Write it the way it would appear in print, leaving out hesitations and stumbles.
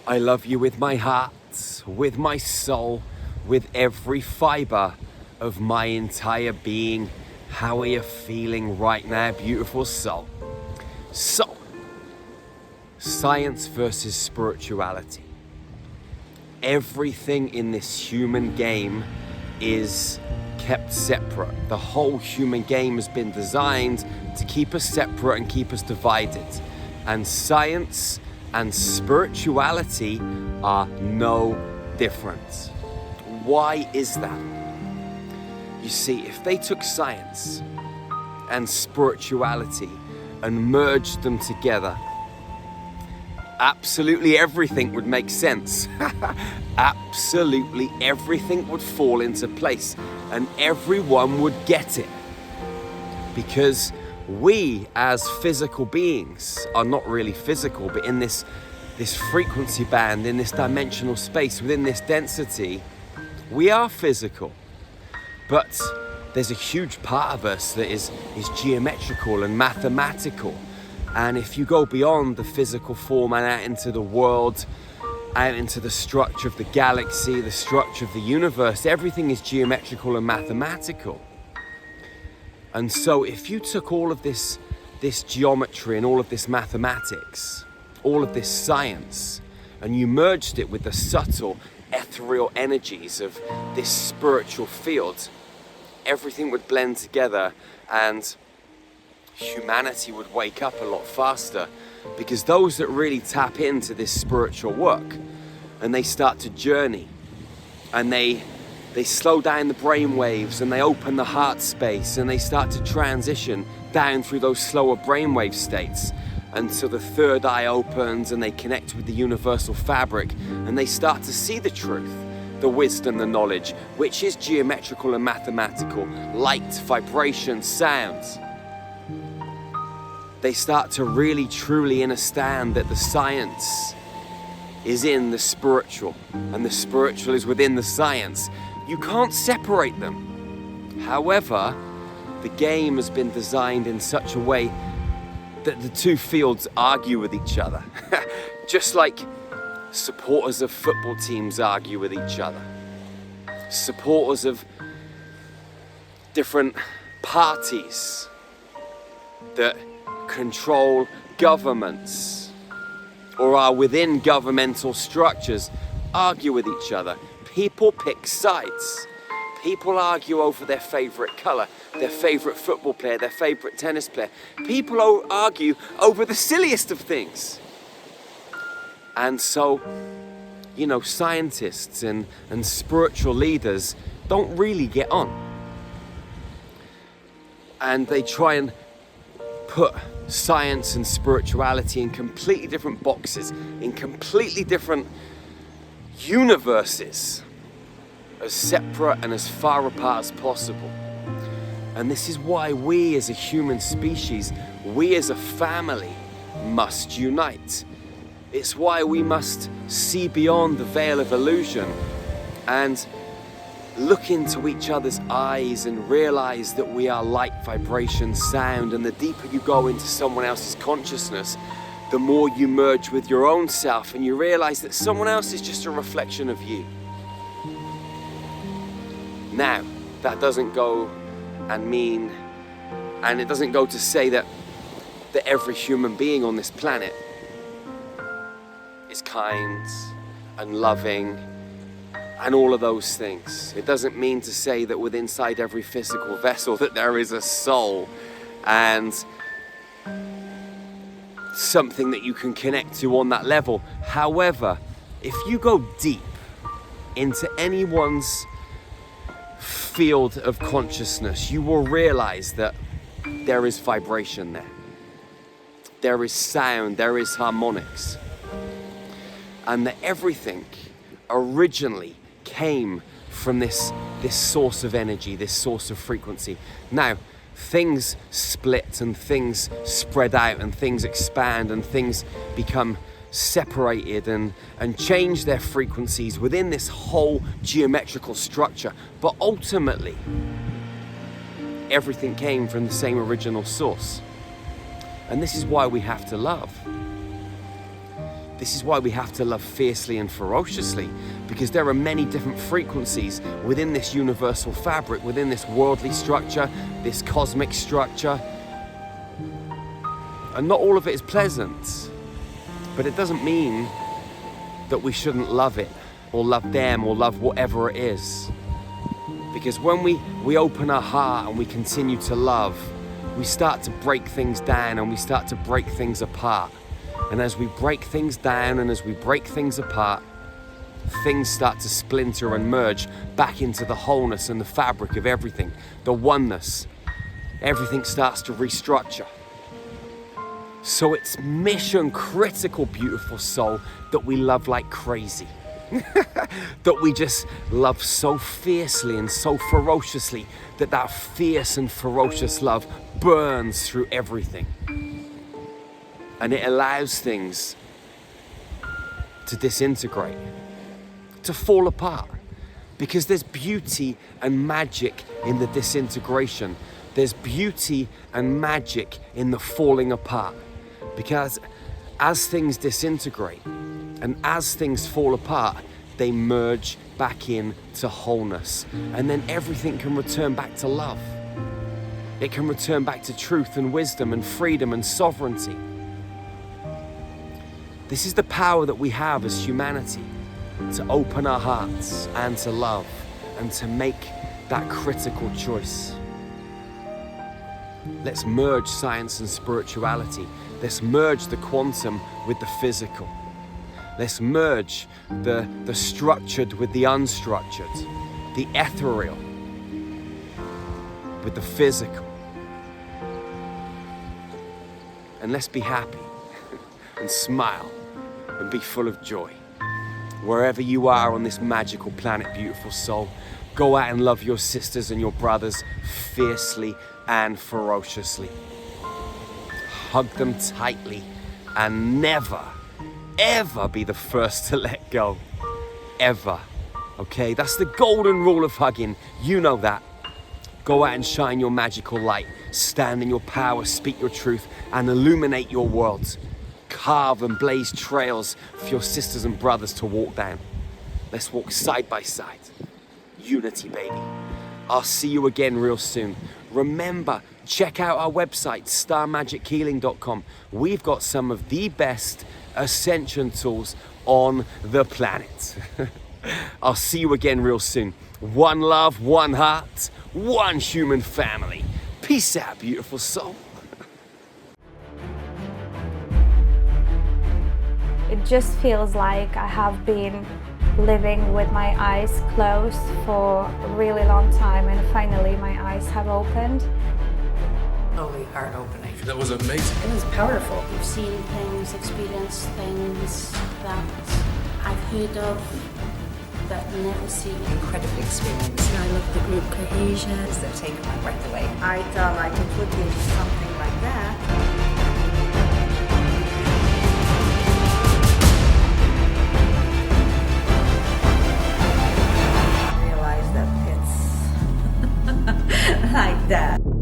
I love you with my heart, with my soul, with every fiber of my entire being. How are you feeling right now, beautiful soul? So, science versus spirituality. Everything in this human game is kept separate. The whole human game has been designed to keep us separate and keep us divided. And science and spirituality are no different. Why is that? You see, if they took science and spirituality and merged them together, absolutely everything would make sense. Absolutely everything would fall into place and everyone would get it. Because we as physical beings are not really physical, but in this frequency band, in this dimensional space, within this density, we are physical. But there's a huge part of us that is geometrical and mathematical. And if you go beyond the physical form and out into the world, out into the structure of the galaxy, the structure of the universe, everything is geometrical and mathematical. And so if you took all of this geometry and all of this mathematics, all of this science, and you merged it with the subtle ethereal energies of this spiritual field, everything would blend together and humanity would wake up a lot faster, because those that really tap into this spiritual work and they start to journey and they slow down the brain waves and they open the heart space and they start to transition down through those slower brainwave states until the third eye opens and they connect with the universal fabric and they start to see the truth, the wisdom, the knowledge, which is geometrical and mathematical, light, vibration, sounds. They start to really truly understand that the science is in the spiritual and the spiritual is within the science. You can't separate them. However, the game has been designed in such a way that the two fields argue with each other. Just like supporters of football teams argue with each other. Supporters of different parties that control governments or are within governmental structures argue with each other. People pick sides. People argue over their favorite color, their favorite football player, their favorite tennis player. People argue over the silliest of things. And so, scientists and spiritual leaders don't really get on. And they try and put science and spirituality in completely different boxes, in completely different universes, as separate and as far apart as possible. And this is why we as a human species, we as a family must unite. It's why we must see beyond the veil of illusion and look into each other's eyes and realize that we are light, vibration, sound. And the deeper you go into someone else's consciousness, the more you merge with your own self and you realize that someone else is just a reflection of you. Now, that doesn't go and it doesn't go to say that every human being on this planet is kind and loving and all of those things. It doesn't mean to say that within inside every physical vessel that there is a soul and something that you can connect to on that level. However, if you go deep into anyone's field of consciousness, you will realize that there is vibration there. There is sound, there is harmonics. And that everything originally came from this source of energy, this source of frequency. Now, things split and things spread out and things expand and things become separated and change their frequencies within this whole geometrical structure. But ultimately, everything came from the same original source. And this is why we have to love. This is why we have to love fiercely and ferociously, because there are many different frequencies within this universal fabric, within this worldly structure, this cosmic structure. And not all of it is pleasant, but it doesn't mean that we shouldn't love it, or love them, or love whatever it is. Because when we open our heart and we continue to love, we start to break things down and we start to break things apart. And as we break things down and as we break things apart, things start to splinter and merge back into the wholeness and the fabric of everything, the oneness. Everything starts to restructure. So it's mission critical, beautiful soul, that we love like crazy. That we just love so fiercely and so ferociously that that fierce and ferocious love burns through everything. And it allows things to disintegrate, to fall apart. Because there's beauty and magic in the disintegration. There's beauty and magic in the falling apart. Because as things disintegrate and as things fall apart, they merge back into wholeness. And then everything can return back to love. It can return back to truth and wisdom and freedom and sovereignty. This is the power that we have as humanity, to open our hearts and to love and to make that critical choice. Let's merge science and spirituality. Let's merge the quantum with the physical. Let's merge the structured with the unstructured, the ethereal with the physical. And let's be happy and smile and be full of joy. Wherever you are on this magical planet, beautiful soul, go out and love your sisters and your brothers fiercely and ferociously. Hug them tightly and never, ever be the first to let go. Ever. Okay? That's the golden rule of hugging. You know that. Go out and shine your magical light. Stand in your power, speak your truth, and illuminate your world. Carve and blaze trails for your sisters and brothers to walk down. Let's walk side by side. Unity, baby. I'll see you again real soon. Remember, check out our website, starmagichealing.com. We've got some of the best ascension tools on the planet. I'll see you again real soon. One love, one heart, one human family. Peace out, beautiful soul. It just feels like I have been living with my eyes closed for a really long time, and finally my eyes have opened. Totally heart opening. That was amazing. It was powerful. We've seen things, experienced things that I've heard of but never seen. Incredible experience. I love the group cohesion. That taken my breath away. I thought I could put into something like that. Like that.